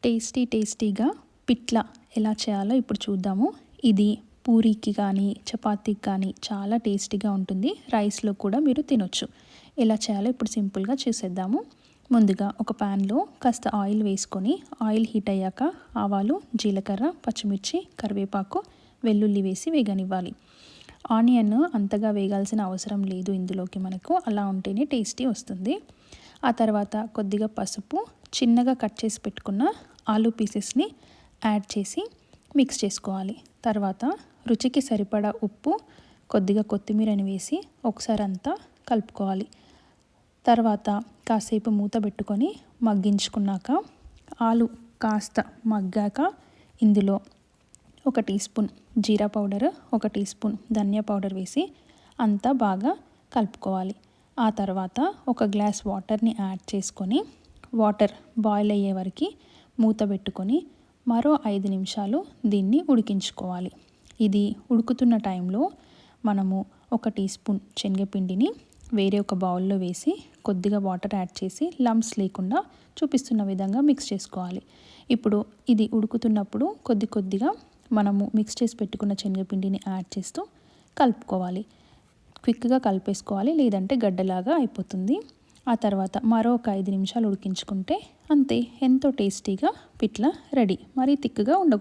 టేస్టీగా పిట్ల ఎలా చేయాలో ఇప్పుడు చూద్దాము. ఇది పూరీకి కానీ చపాతీకి కానీ చాలా టేస్టీగా ఉంటుంది. రైస్లో కూడా మీరు తినొచ్చు. ఎలా చేయాలో ఇప్పుడు సింపుల్గా చూసేద్దాము. ముందుగా ఒక ప్యాన్లో కాస్త ఆయిల్ వేసుకొని ఆయిల్ హీట్ అయ్యాక ఆవాలు, జీలకర్ర, పచ్చిమిర్చి, కరివేపాకు, వెల్లుల్లి వేసి వేగనివ్వాలి. ఆనియన్ అంతగా వేగాల్సిన అవసరం లేదు ఇందులోకి, మనకు అలా ఉంటేనే టేస్టీ వస్తుంది. ఆ తర్వాత కొద్దిగా పసుపు, చిన్నగా కట్ చేసి పెట్టుకున్న ఆలూ పీసెస్ని యాడ్ చేసి మిక్స్ చేసుకోవాలి. తర్వాత రుచికి సరిపడా ఉప్పు, కొద్దిగా కొత్తిమీరని వేసి ఒకసారి అంతా కలుపుకోవాలి. తర్వాత కాసేపు మూత పెట్టుకొని మగ్గించుకున్నాక ఆలు కాస్త మగ్గాక ఇందులో 1 టీ స్పూన్ జీరా పౌడర్, 1 టీ స్పూన్ ధనియా పౌడర్ వేసి అంతా బాగా కలుపుకోవాలి. ఆ తర్వాత 1 గ్లాస్ వాటర్ని యాడ్ చేసుకొని వాటర్ బాయిల్ అయ్యే వరకు మూత పెట్టుకొని మరో 5 నిమిషాలు దీన్ని ఉడికించుకోవాలి. ఇది ఉడుకుతున్న టైంలో మనము 1 టీ స్పూన్ శనగపిండిని వేరే ఒక బౌల్లో వేసి కొద్దిగా వాటర్ యాడ్ చేసి లంప్స్ లేకుండా చూపిస్తున్న విధంగా మిక్స్ చేసుకోవాలి. ఇప్పుడు ఇది ఉడుకుతున్నప్పుడు కొద్దిగా మనము మిక్స్ చేసి పెట్టుకున్న శనగపిండిని యాడ్ చేస్తూ కలుపుకోవాలి. క్విక్గా కలిపేసుకోవాలి, లేదంటే గడ్డలాగా అయిపోతుంది. ఆ తర్వాత మరో 5 నిమిషాలు ఉడికించుకుంటే అంతే, ఎంతో టేస్టీగా పిట్ల రెడీ. మరీ తిక్కుగా ఉండకూడదు.